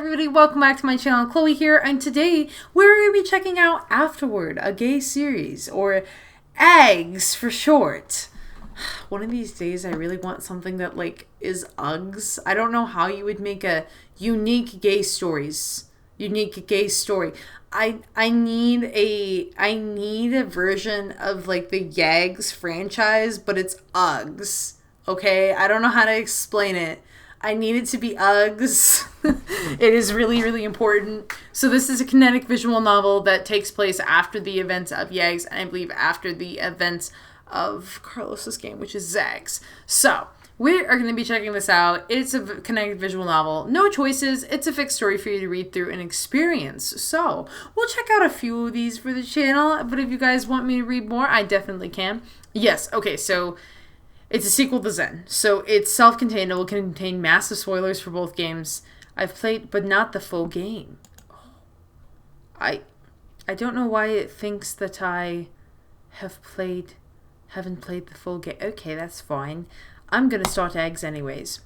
everybody, welcome back to my channel. Chloe here, and today we're going to be checking out Afterward, a gay series, or AAGS for short. One of these days I really want something that is UGS. I don't know how you would make a unique gay story. I need a version of the AAGS franchise, but it's UGS. Okay? I don't know how to explain it. I need it to be UGS. It is really, really important. So this is a kinetic visual novel that takes place after the events of AAGS, and I believe after the events of Carlos's game, which is ZAGS. So we are going to be checking this out. It's a kinetic visual novel. No choices. It's a fixed story for you to read through and experience. So we'll check out a few of these for the channel, but if you guys want me to read more, I definitely can. Yes. Okay. So it's a sequel to Zen. So it's self-contained. It will contain massive spoilers for both games. I've played, but not the full game. I don't know why it thinks that I haven't played the full game. Okay, that's fine. I'm going to start AAGS anyways.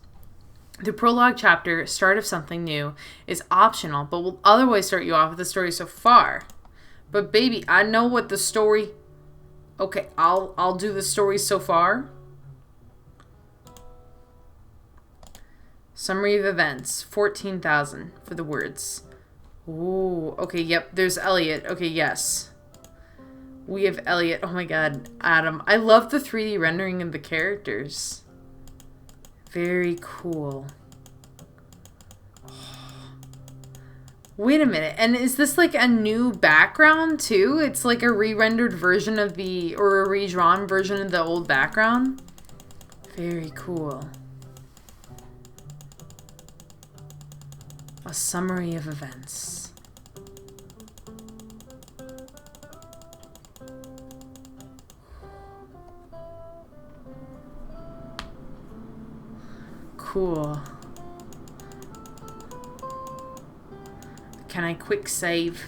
The prologue chapter, Start of Something New, is optional, but will otherwise start you off with the story so far. But baby, I know what the story... Okay, I'll do the story so far. Summary of events, 14,000 for the words. Ooh, okay, yep, there's Elliot. Okay, yes. We have Elliot. Oh my god, Adam. I love the 3D rendering of the characters. Very cool. Oh. Wait a minute, and is this a new background too? It's a re-rendered version of or a redrawn version of the old background? Very cool. A summary of events. Cool. Can I quick save?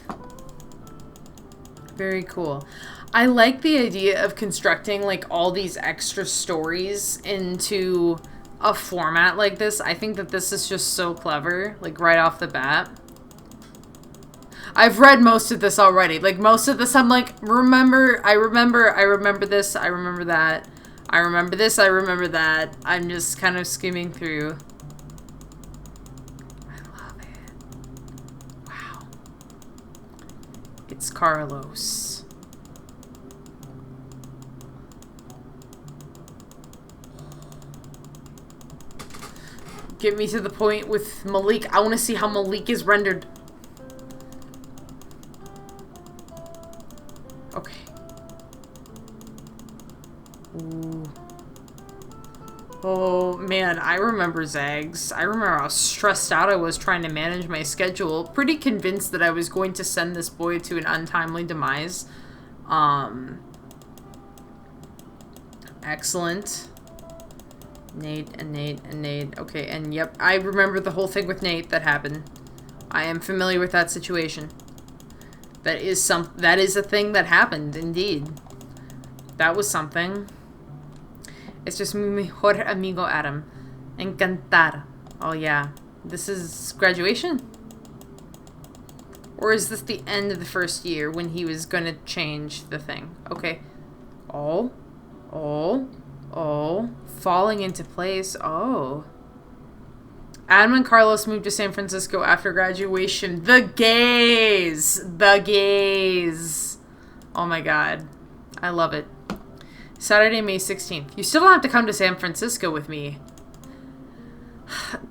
Very cool. I like the idea of constructing all these extra stories into a format like this. I think that this is just so clever, right off the bat. I've read most of this already. Most of this I'm I remember this, I remember that. I remember this, I remember that. I'm just kind of skimming through. I love it. Wow. It's Carlos. Get me to the point with Malik. I want to see how Malik is rendered. Okay. Ooh. Oh, man. I remember Zags. I remember how stressed out I was trying to manage my schedule. Pretty convinced that I was going to send this boy to an untimely demise. Excellent. Nate. Okay, and yep, I remember the whole thing with Nate that happened. I am familiar with that situation. That is a thing that happened, indeed. That was something. It's just mi mejor amigo Adam. Encantar. Oh yeah. This is graduation? Or is this the end of the first year when he was gonna change the thing? Okay. Oh. Falling into place. Oh. Adam and Carlos moved to San Francisco after graduation. The gays! The gays! Oh my god. I love it. Saturday, May 16th. You still don't have to come to San Francisco with me.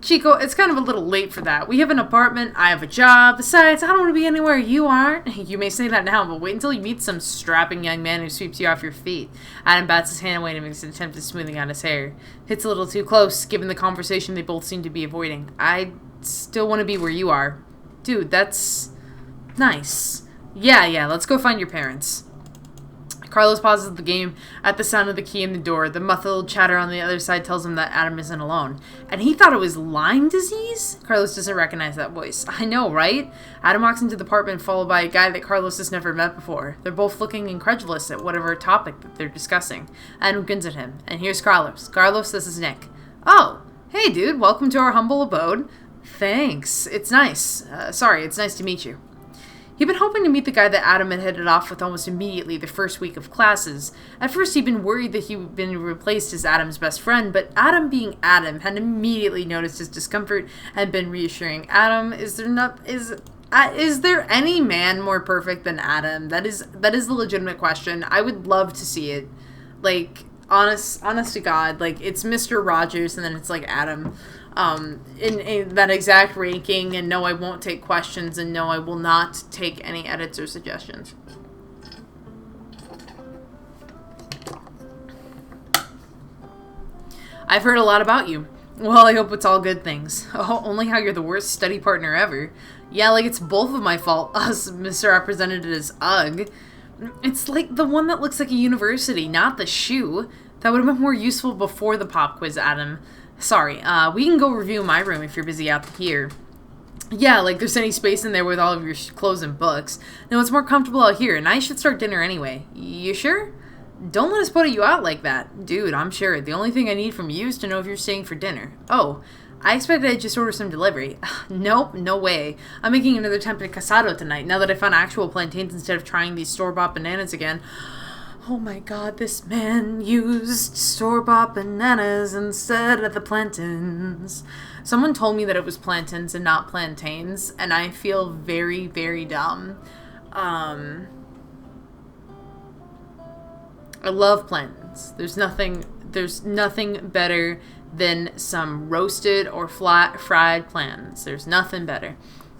Chico, it's kind of a little late for that. We have an apartment, I have a job, besides, I don't want to be anywhere you aren't. You may say that now, but wait until you meet some strapping young man who sweeps you off your feet. Adam bats his hand away and makes an attempt at smoothing out his hair. Hits a little too close, given the conversation they both seem to be avoiding. I still want to be where you are. Dude, that's nice. Yeah, let's go find your parents. Carlos pauses the game at the sound of the key in the door. The muffled chatter on the other side tells him that Adam isn't alone. And he thought it was Lyme disease? Carlos doesn't recognize that voice. I know, right? Adam walks into the apartment followed by a guy that Carlos has never met before. They're both looking incredulous at whatever topic that they're discussing. Adam grins at him. And here's Carlos. Carlos, this is Nick. Oh, hey dude, welcome to our humble abode. Thanks. It's nice. Sorry, it's nice to meet you. He'd been hoping to meet the guy that Adam had headed off with almost immediately the first week of classes. At first, he'd been worried that he'd been replaced as Adam's best friend, but Adam, being Adam, had immediately noticed his discomfort and been reassuring. Adam, is there any man more perfect than Adam? That is the legitimate question. I would love to see it. Like, honest to God, like, it's Mr. Rogers and then it's like Adam. In that exact ranking, and no, I won't take questions, and no, I will not take any edits or suggestions. I've heard a lot about you. Well, I hope it's all good things. Oh, only how you're the worst study partner ever. Yeah, like it's both of my fault, us misrepresented as UGG. It's like the one that looks like a university, not the shoe. That would have been more useful before the pop quiz, Adam. Sorry, we can go review my room if you're busy out here. Yeah, like there's any space in there with all of your clothes and books. No, it's more comfortable out here, and I should start dinner anyway. You sure? Don't let us put you out like that. Dude, I'm sure. The only thing I need from you is to know if you're staying for dinner. Oh, I expected I'd just order some delivery. Nope, no way. I'm making another attempt at casado tonight, now that I found actual plantains instead of trying these store-bought bananas again. Oh my god, this man used store-bought bananas instead of the plantains. Someone told me that it was plantains and not plantains, and I feel very, very dumb. I love plantains. There's nothing better than some roasted or flat fried plantains. There's nothing better.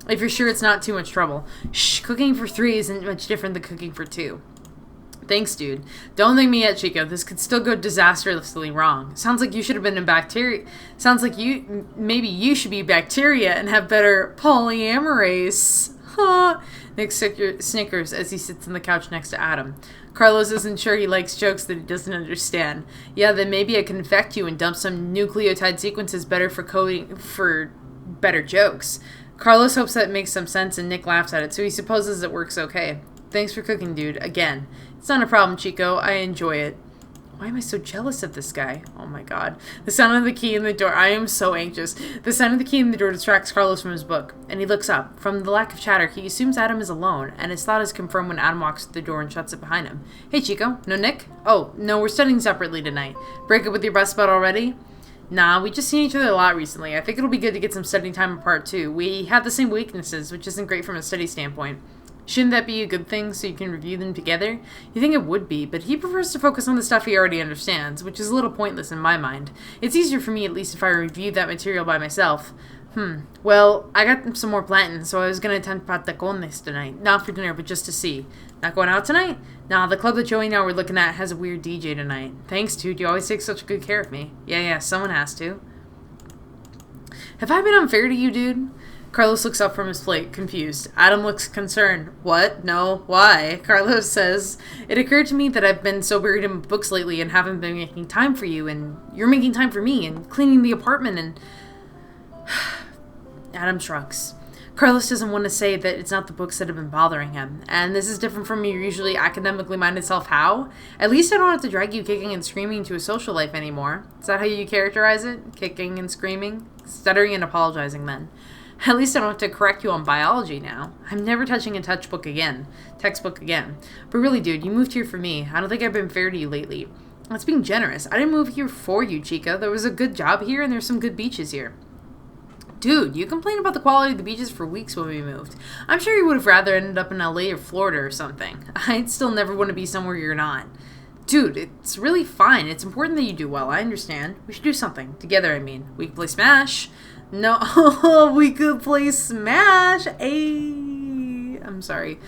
If you're sure it's not too much trouble. Shh, cooking for 3 isn't much different than cooking for 2. Thanks, dude. Don't thank me yet, Chico. This could still go disastrously wrong. Sounds like you should have been in bacteria. Sounds like maybe you should be bacteria and have better polymerase. Huh. Nick snickers as he sits on the couch next to Adam. Carlos isn't sure he likes jokes that he doesn't understand. Yeah, then maybe I can infect you and dump some nucleotide sequences better for coding for better jokes. Carlos hopes that makes some sense and Nick laughs at it, so he supposes it works okay. Thanks for cooking, dude. Again. It's not a problem, Chico. I enjoy it. Why am I so jealous of this guy? Oh my god. The sound of the key in the door. I am so anxious. The sound of the key in the door distracts Carlos from his book, and he looks up. From the lack of chatter, he assumes Adam is alone, and his thought is confirmed when Adam walks to the door and shuts it behind him. Hey, Chico. No Nick? Oh, no, we're studying separately tonight. Break up with your best bud already? Nah, we just seen each other a lot recently. I think it'll be good to get some study time apart, too. We have the same weaknesses, which isn't great from a study standpoint. Shouldn't that be a good thing so you can review them together? You think it would be, but he prefers to focus on the stuff he already understands, which is a little pointless in my mind. It's easier for me, at least, if I review that material by myself. Well, I got some more plantains, so I was going to attempt patacones tonight. Not for dinner, but just to see. Not going out tonight? Nah, the club that Joey and I were looking at has a weird DJ tonight. Thanks, dude. You always take such good care of me. Yeah, someone has to. Have I been unfair to you, dude? Carlos looks up from his plate, confused. Adam looks concerned. What? No. Why? Carlos says, it occurred to me that I've been so buried in books lately and haven't been making time for you, and you're making time for me, and cleaning the apartment, and... Adam shrugs. Carlos doesn't want to say that it's not the books that have been bothering him, and this is different from your usually academically minded self. How? At least I don't have to drag you kicking and screaming to a social life anymore. Is that how you characterize it? Kicking and screaming? Stuttering and apologizing, then. At least I don't have to correct you on biology now. I'm never touching a textbook again. But really, dude, you moved here for me. I don't think I've been fair to you lately. That's being generous. I didn't move here for you, Chica. There was a good job here, and there's some good beaches here. Dude, you complained about the quality of the beaches for weeks when we moved. I'm sure you would have rather ended up in LA or Florida or something. I'd still never want to be somewhere you're not. Dude, it's really fine. It's important that you do well. I understand. We should do something. Together, I mean. We can play Smash. No, we could play Smash. I'm sorry.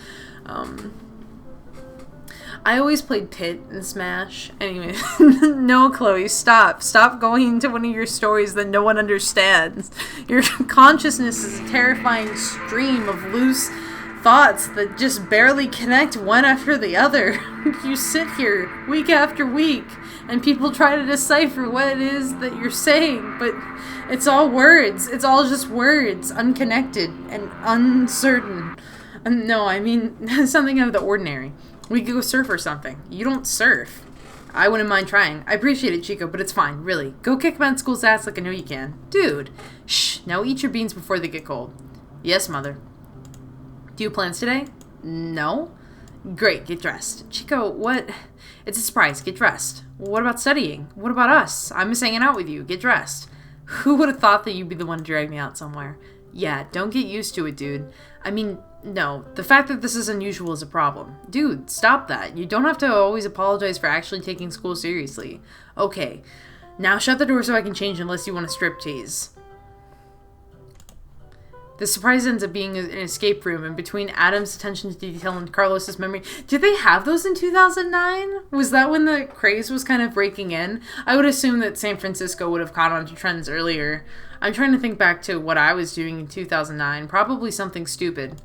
I always played Pit in Smash. Anyway, no, Chloe, stop. Stop going into one of your stories that no one understands. Your consciousness is a terrifying stream of loose thoughts that just barely connect one after the other. You sit here week after week, and people try to decipher what it is that you're saying, but it's all words. It's all just words, unconnected and uncertain. No, I mean something out of the ordinary. We could go surf or something. You don't surf. I wouldn't mind trying. I appreciate it, Chico, but it's fine, really. Go kick med school's ass like I know you can. Dude. Shh. Now eat your beans before they get cold. Yes, Mother. Do you have plans today? No. Great, get dressed. Chico, what? It's a surprise. Get dressed. What about studying? What about us? I miss hanging out with you. Get dressed. Who would have thought that you'd be the one to drag me out somewhere? Yeah, don't get used to it, dude. I mean, no. The fact that this is unusual is a problem. Dude, stop that. You don't have to always apologize for actually taking school seriously. Okay. Now shut the door so I can change unless you want to striptease. The surprise ends up being an escape room, and between Adam's attention to detail and Carlos's memory... Did they have those in 2009? Was that when the craze was kind of breaking in? I would assume that San Francisco would have caught on to trends earlier. I'm trying to think back to what I was doing in 2009. Probably something stupid.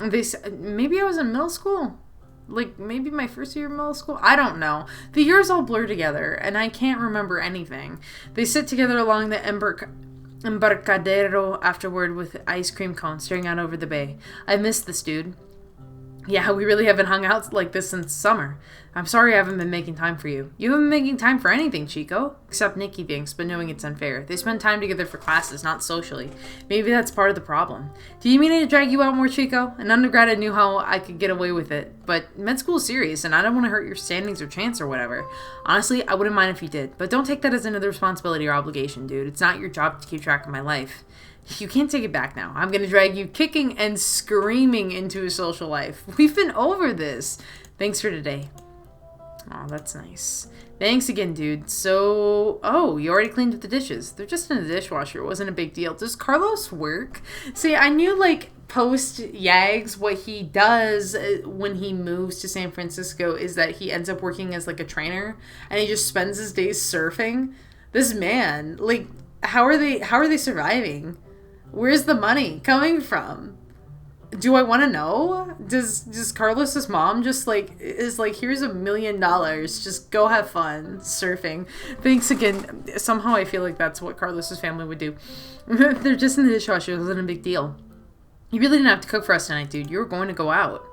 Maybe I was in middle school? Like, maybe my first year of middle school? I don't know. The years all blur together, and I can't remember anything. They sit together along the Embarcadero afterward with ice cream cones staring out over the bay. I miss this dude. Yeah, we really haven't hung out like this since summer. I'm sorry I haven't been making time for you. You haven't been making time for anything, Chico. Except Nikki thinks, but knowing it's unfair. They spend time together for classes, not socially. Maybe that's part of the problem. Do you mean to drag you out more, Chico? In undergrad, I knew how I could get away with it. But med school is serious, and I don't want to hurt your standings or chance or whatever. Honestly, I wouldn't mind if you did. But don't take that as another responsibility or obligation, dude. It's not your job to keep track of my life. You can't take it back now. I'm going to drag you kicking and screaming into a social life. We've been over this. Thanks for today. Oh, that's nice. Thanks again, dude. So, you already cleaned up the dishes. They're just in the dishwasher. It wasn't a big deal. Does Carlos work? See, I knew, like, post AAGS, what he does when he moves to San Francisco is that he ends up working as, like, a trainer, and he just spends his days surfing. This man, like, how are they surviving? Where's the money coming from? Do I want to know? Does Carlos's mom just is like, here's $1 million, just go have fun surfing. Thanks again. Somehow I feel like that's what Carlos's family would do. They're just in the dishwasher. It wasn't a big deal. You really didn't have to cook for us tonight, dude. You were going to go out.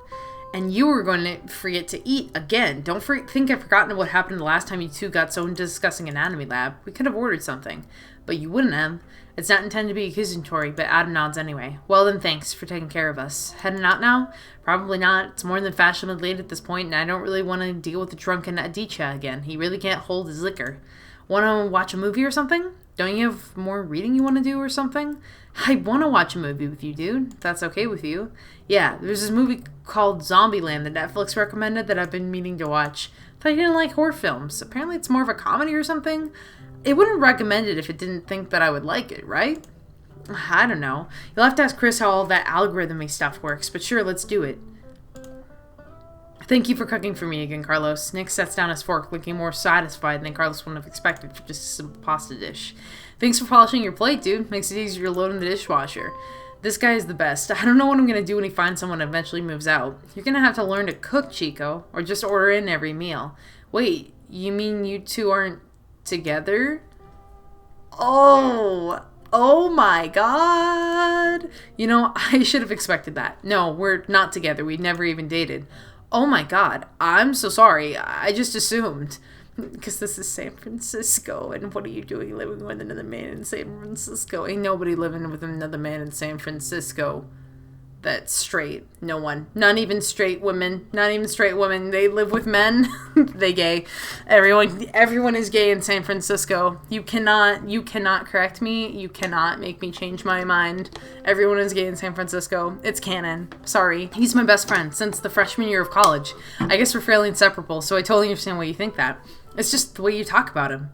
And you were going to forget to eat again. Don't think I've forgotten what happened the last time you two got so into discussing anatomy lab. We could have ordered something. But you wouldn't have. It's not intended to be accusatory, but Adam nods anyway. Well then, thanks for taking care of us. Heading out now? Probably not. It's more than fashionably late at this point, and I don't really want to deal with the drunken Aditya again. He really can't hold his liquor. Want to watch a movie or something? Don't you have more reading you want to do or something? I want to watch a movie with you, dude. If that's okay with you. Yeah, there's this movie called Zombieland that Netflix recommended that I've been meaning to watch. Thought you didn't like horror films. Apparently it's more of a comedy or something. It wouldn't recommend it if it didn't think that I would like it, right? I don't know. You'll have to ask Chris how all that algorithmy stuff works, but sure, let's do it. Thank you for cooking for me again, Carlos. Nick sets down his fork, looking more satisfied than Carlos wouldn't have expected for just a simple pasta dish. Thanks for polishing your plate, dude. Makes it easier to load in the dishwasher. This guy is the best. I don't know what I'm going to do when he finds someone and eventually moves out. You're going to have to learn to cook, Chico, or just order in every meal. Wait, you mean you two aren't together? Oh my god. You know, I should have expected that. No, we're not together. We've never even dated. Oh my god. I'm so sorry. I just assumed. Because this is San Francisco, and what are you doing living with another man in San Francisco? Ain't nobody living with another man in San Francisco that's straight. No one. Not even straight women. Not even straight women. They live with men. They gay. Everyone is gay in San Francisco. You cannot correct me. You cannot make me change my mind. Everyone is gay in San Francisco. It's canon. Sorry. He's my best friend since the freshman year of college. I guess we're fairly inseparable, so I totally understand why you think that. It's just the way you talk about him.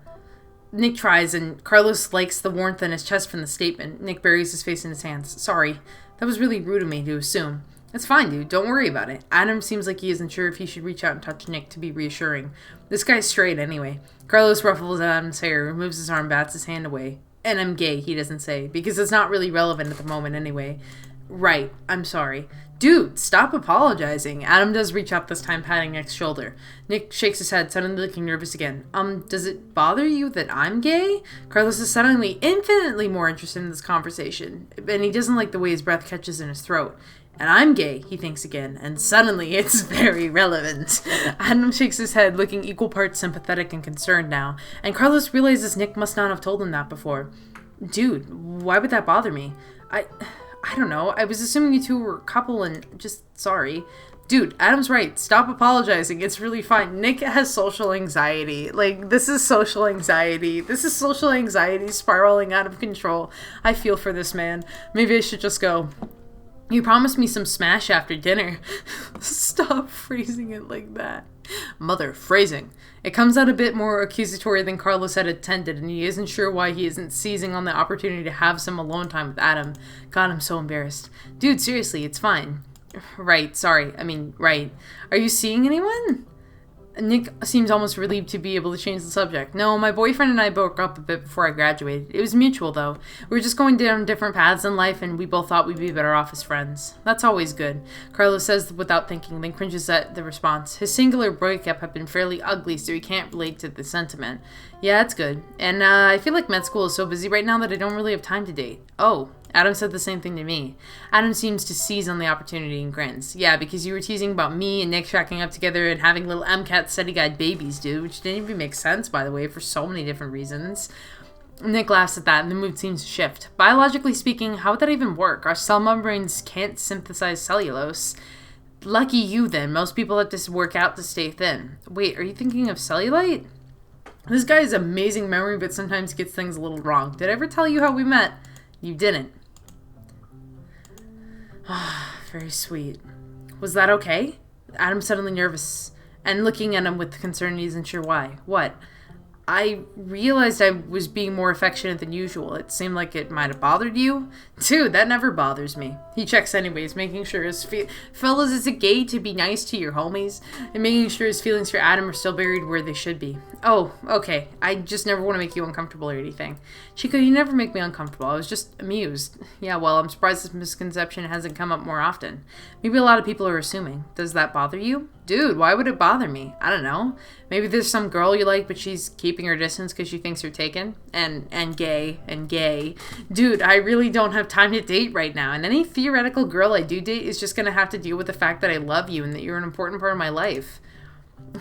Nick tries, and Carlos likes the warmth in his chest from the statement. Nick buries his face in his hands. Sorry. That was really rude of me to assume. It's fine, dude. Don't worry about it. Adam seems like he isn't sure if he should reach out and touch Nick to be reassuring. This guy's straight anyway. Carlos ruffles Adam's hair, removes his arm, bats his hand away. And I'm gay, he doesn't say, because it's not really relevant at the moment anyway. Right, I'm sorry. Dude, stop apologizing. Adam does reach out this time, patting Nick's shoulder. Nick shakes his head, suddenly looking nervous again. Does it bother you that I'm gay? Carlos is suddenly infinitely more interested in this conversation, and he doesn't like the way his breath catches in his throat. And I'm gay, he thinks again, and suddenly it's very relevant. Adam shakes his head, looking equal parts sympathetic and concerned now, and Carlos realizes Nick must not have told him that before. Dude, why would that bother me? I don't know. I was assuming you two were a couple and just sorry. Dude, Adam's right. Stop apologizing. It's really fine. Nick has social anxiety. Like, this is social anxiety. This is social anxiety spiraling out of control. I feel for this man. Maybe I should just go. You promised me some smash after dinner. Stop phrasing it like that. Mother, phrasing. It comes out a bit more accusatory than Carlos had intended, and he isn't sure why he isn't seizing on the opportunity to have some alone time with Adam. God, I'm so embarrassed. Dude, seriously, it's fine. Right, sorry. Right. Are you seeing anyone? Nick seems almost relieved to be able to change the subject. No, my boyfriend and I broke up a bit before I graduated. It was mutual, though. We were just going down different paths in life, and we both thought we'd be better off as friends. That's always good, Carlos says without thinking, then cringes at the response. His singular breakup had been fairly ugly, so he can't relate to the sentiment. Yeah, it's good. And I feel like med school is so busy right now that I don't really have time to date. Oh, Adam said the same thing to me. Adam seems to seize on the opportunity and grins. Yeah, because you were teasing about me and Nick shacking up together and having little MCAT study guide babies, dude, which didn't even make sense, by the way, for so many different reasons. Nick laughs at that, and the mood seems to shift. Biologically speaking, how would that even work? Our cell membranes can't synthesize cellulose. Lucky you, then. Most people have to work out to stay thin. Wait, are you thinking of cellulite? This guy has amazing memory, but sometimes gets things a little wrong. Did I ever tell you how we met? You didn't. Very sweet. Was that okay? Adam's suddenly nervous and looking at him with concern. He isn't sure why. What? I realized I was being more affectionate than usual. It seemed like it might have bothered you. Dude, that never bothers me. He checks anyways, making sure his fellas, is it gay to be nice to your homies? And making sure his feelings for Adam are still buried where they should be. Oh, okay. I just never want to make you uncomfortable or anything. Chico, you never make me uncomfortable. I was just amused. Yeah, well, I'm surprised this misconception hasn't come up more often. Maybe a lot of people are assuming. Does that bother you? Dude, why would it bother me? I don't know. Maybe there's some girl you like, but she's keeping her distance because she thinks you're taken. And gay. Dude, I really don't have time to date right now. And any theoretical girl I do date is just going to have to deal with the fact that I love you and that you're an important part of my life.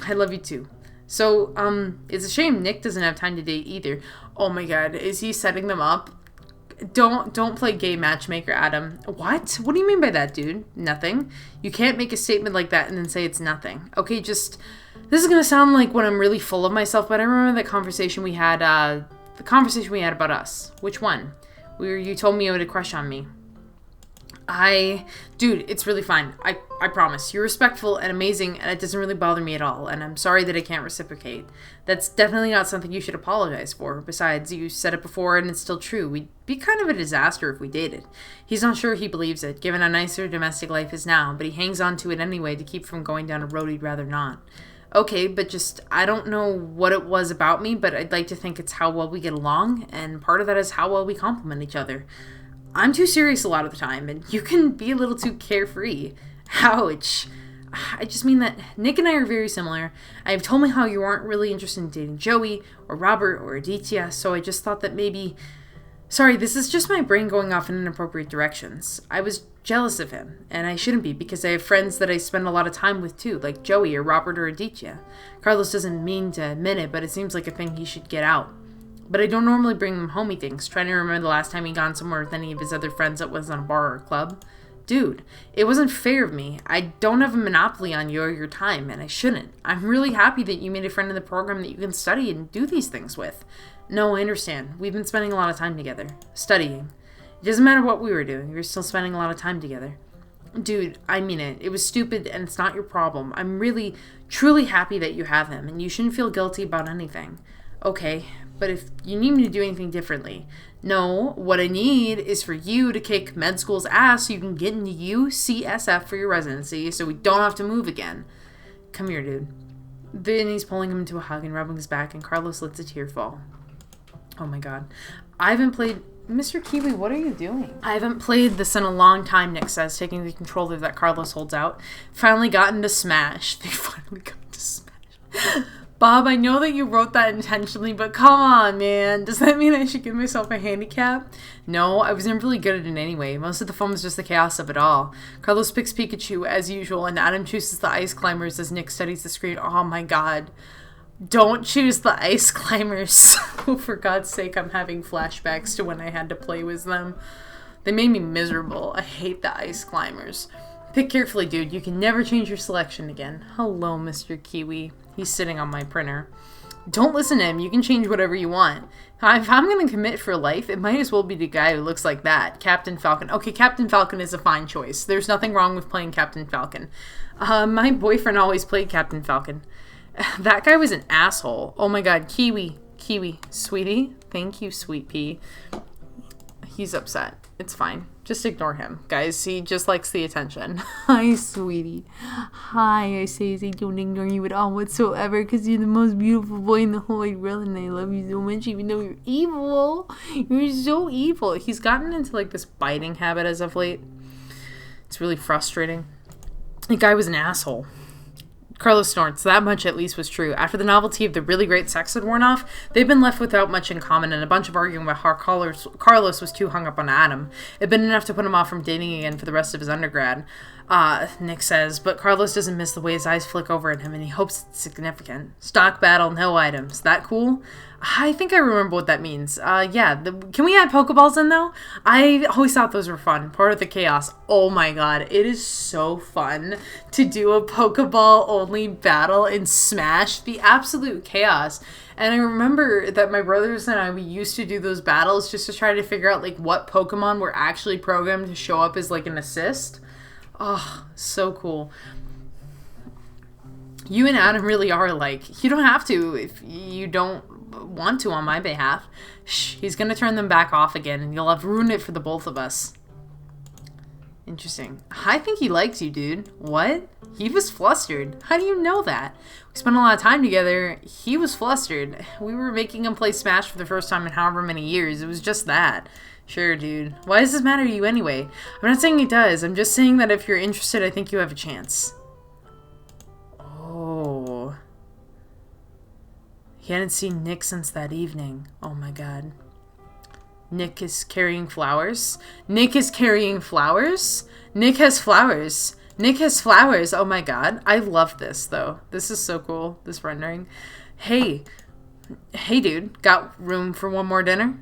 I love you too. So, it's a shame Nick doesn't have time to date either. Oh my god, is he setting them up? Don't play gay matchmaker, Adam. What? What do you mean by that, dude? Nothing. You can't make a statement like that and then say it's nothing. Okay, this is gonna sound like when I'm really full of myself, but I remember the conversation we had about us. Which one? You told me you had a crush on me. Dude, it's really fine. I promise. You're respectful and amazing, and it doesn't really bother me at all, and I'm sorry that I can't reciprocate. That's definitely not something you should apologize for. Besides, you said it before, and it's still true. We'd be kind of a disaster if we dated. He's not sure he believes it, given how nice their domestic life is now, but he hangs on to it anyway to keep from going down a road he'd rather not. Okay, but I don't know what it was about me, but I'd like to think it's how well we get along, and part of that is how well we complement each other. I'm too serious a lot of the time, and you can be a little too carefree. Ouch. I just mean that Nick and I are very similar. I've told me how you aren't really interested in dating Joey, or Robert, or Aditya, so I just thought that maybe... Sorry, this is just my brain going off in inappropriate directions. I was jealous of him, and I shouldn't be, because I have friends that I spend a lot of time with too, like Joey, or Robert, or Aditya. Carlos doesn't mean to admit it, but it seems like a thing he should get out. But I don't normally bring him homey things, trying to remember the last time he gone somewhere with any of his other friends that wasn't a bar or a club. Dude, it wasn't fair of me. I don't have a monopoly on you or your time, and I shouldn't. I'm really happy that you made a friend in the program that you can study and do these things with. No, I understand. We've been spending a lot of time together. Studying. It doesn't matter what we were doing. We were still spending a lot of time together. Dude, I mean it. It was stupid, and it's not your problem. I'm really, truly happy that you have him, and you shouldn't feel guilty about anything. Okay, but if you need me to do anything differently... No, what I need is for you to kick med school's ass so you can get into UCSF for your residency so we don't have to move again. Come here, dude. Then he's pulling him into a hug and rubbing his back, and Carlos lets a tear fall. Oh my god. I haven't played Mr. Kiwi, what are you doing? I haven't played this in a long time, Nick says, taking the controller that Carlos holds out. Finally gotten to Smash. They finally got to Smash. Bob, I know that you wrote that intentionally, but come on, man. Does that mean I should give myself a handicap? No, I was never really good at it anyway. Most of the fun was just the chaos of it all. Carlos picks Pikachu, as usual, and Adam chooses the ice climbers as Nick studies the screen. Oh my god. Don't choose the ice climbers. For God's sake, I'm having flashbacks to when I had to play with them. They made me miserable. I hate the ice climbers. Pick carefully, dude. You can never change your selection again. Hello, Mr. Kiwi. He's sitting on my printer. Don't listen to him. You can change whatever you want. If I'm going to commit for life, it might as well be the guy who looks like that. Captain Falcon. Okay, Captain Falcon is a fine choice. There's nothing wrong with playing Captain Falcon. My boyfriend always played Captain Falcon. That guy was an asshole. Oh my god, Kiwi. Kiwi. Sweetie? Thank you, sweet pea. He's upset. It's fine. Just ignore him, guys. He just likes the attention. Hi, sweetie. Hi, I say I don't ignore you at all whatsoever because you're the most beautiful boy in the whole wide world and I love you so much even though you're evil. You're so evil. He's gotten into like this biting habit as of late. It's really frustrating. The guy was an asshole. Carlos snorts. That much at least was true. After the novelty of the really great sex had worn off, they'd been left without much in common and a bunch of arguing about how Carlos was too hung up on Adam. It'd been enough to put him off from dating again for the rest of his undergrad. Nick says, but Carlos doesn't miss the way his eyes flick over at him and he hopes it's significant. Stock battle, no items. That cool? I think I remember what that means. Yeah. Can we add Pokeballs in, though? I always thought those were fun. Part of the chaos. Oh, my God. It is so fun to do a Pokeball-only battle in Smash. The absolute chaos. And I remember that my brothers and I, we used to do those battles just to try to figure out, like, what Pokemon were actually programmed to show up as, like, an assist. Oh, so cool. You and Adam really are alike. You don't have to if you don't want to on my behalf. Shh, he's gonna turn them back off again and you'll have ruined it for the both of us. Interesting. I think he likes you, dude. What? He was flustered. How do you know that? We spent a lot of time together. He was flustered. We were making him play Smash for the first time in however many years. It was just that. Sure, dude. Why does this matter to you anyway? I'm not saying it does. I'm just saying that if you're interested, I think you have a chance. Oh. He hadn't seen Nick since that evening. Oh my god. Nick is carrying flowers? Nick is carrying flowers? Nick has flowers. Nick has flowers. Oh my god. I love this, though. This is so cool, this rendering. Hey. Hey, dude. Got room for one more dinner?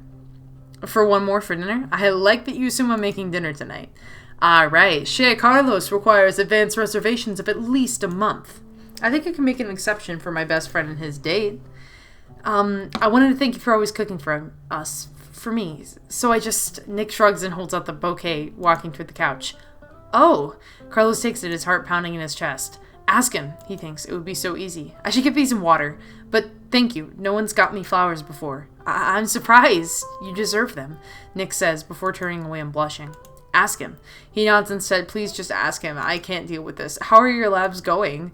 For one more for dinner? I like that you assume I'm making dinner tonight. Alright. Shea Carlos requires advance reservations of at least a month. I think I can make an exception for my best friend and his date. I wanted to thank you for always cooking for us. For me. So Nick shrugs and holds out the bouquet, walking toward the couch. Oh! Carlos takes it, his heart pounding in his chest. Ask him, he thinks. It would be so easy. I should give these some water. But thank you. No one's got me flowers before. I'm surprised. You deserve them, Nick says, before turning away and blushing. Ask him. He nods and said, please just ask him. I can't deal with this. How are your labs going?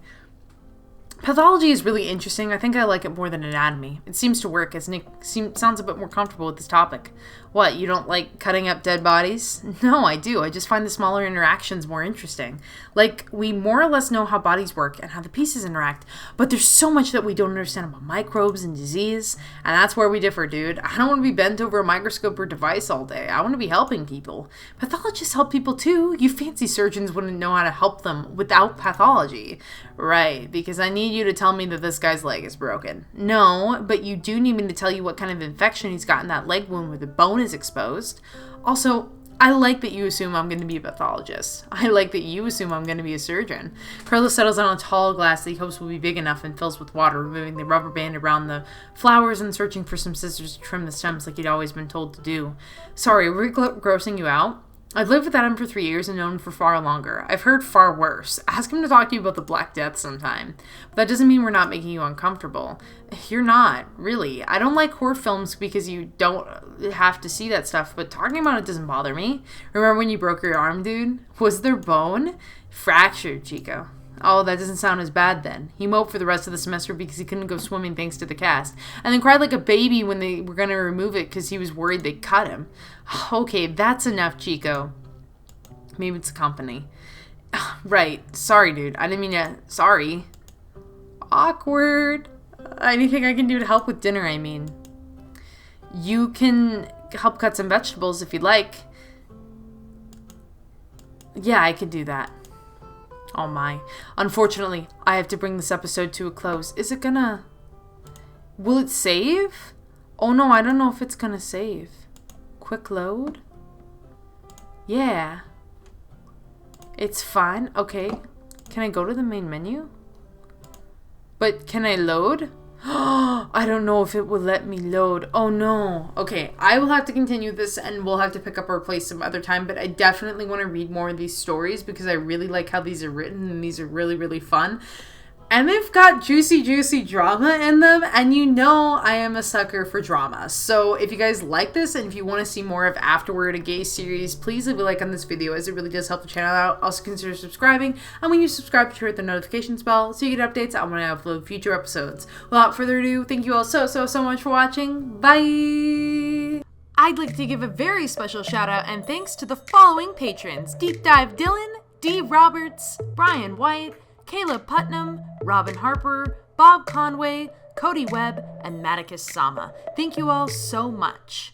Pathology is really interesting. I think I like it more than anatomy. It seems to work, as Nick sounds a bit more comfortable with this topic. What, you don't like cutting up dead bodies? No, I do. I just find the smaller interactions more interesting. Like, we more or less know how bodies work and how the pieces interact, but there's so much that we don't understand about microbes and disease, and that's where we differ, dude. I don't want to be bent over a microscope or device all day. I want to be helping people. Pathologists help people too. You fancy surgeons wouldn't know how to help them without pathology. Right, because I need you to tell me that this guy's leg is broken. No, but you do need me to tell you what kind of infection he's got in that leg wound where the bone is exposed. Also, I like that you assume I'm going to be a pathologist. I like that you assume I'm going to be a surgeon. Carlos settles on a tall glass that he hopes will be big enough and fills with water, removing the rubber band around the flowers and searching for some scissors to trim the stems like he'd always been told to do. Sorry, we're grossing you out? I've lived with Adam for 3 years and known him for far longer. I've heard far worse. Ask him to talk to you about the Black Death sometime. But that doesn't mean we're not making you uncomfortable. You're not, really. I don't like horror films because you don't have to see that stuff, but talking about it doesn't bother me. Remember when you broke your arm, dude? Was there bone? Fractured, Chico. Oh, that doesn't sound as bad then. He moped for the rest of the semester because he couldn't go swimming thanks to the cast. And then cried like a baby when they were going to remove it because he was worried they'd cut him. Okay, that's enough, Chico. Maybe it's a company. Right. Sorry, dude. I didn't mean to. Sorry. Awkward. Anything I can do to help with dinner, I mean. You can help cut some vegetables if you'd like. Yeah, I could do that. Oh my. Unfortunately, I have to bring this episode to a close. Is it gonna... Will it save? Oh no, I don't know if it's gonna save. Quick load? Yeah. It's fine. Okay. Can I go to the main menu? But can I load? I don't know if it will let me load. Oh no. Okay, I will have to continue this and we'll have to pick up our place some other time, but I definitely want to read more of these stories because I really like how these are written and these are really, really fun. And they've got juicy, juicy drama in them, and you know I am a sucker for drama. So if you guys like this and if you want to see more of Afterward, a gay series, please leave a like on this video as it really does help the channel out. Also consider subscribing, and when you subscribe, hit the notifications bell so you get updates on when I upload future episodes. Without further ado, thank you all so much for watching. Bye! I'd like to give a very special shout out and thanks to the following patrons: Deep Dive Dylan, D. Roberts, Brian White, Caleb Putnam, Robin Harper, Bob Conway, Cody Webb, and Maticus Sama. Thank you all so much.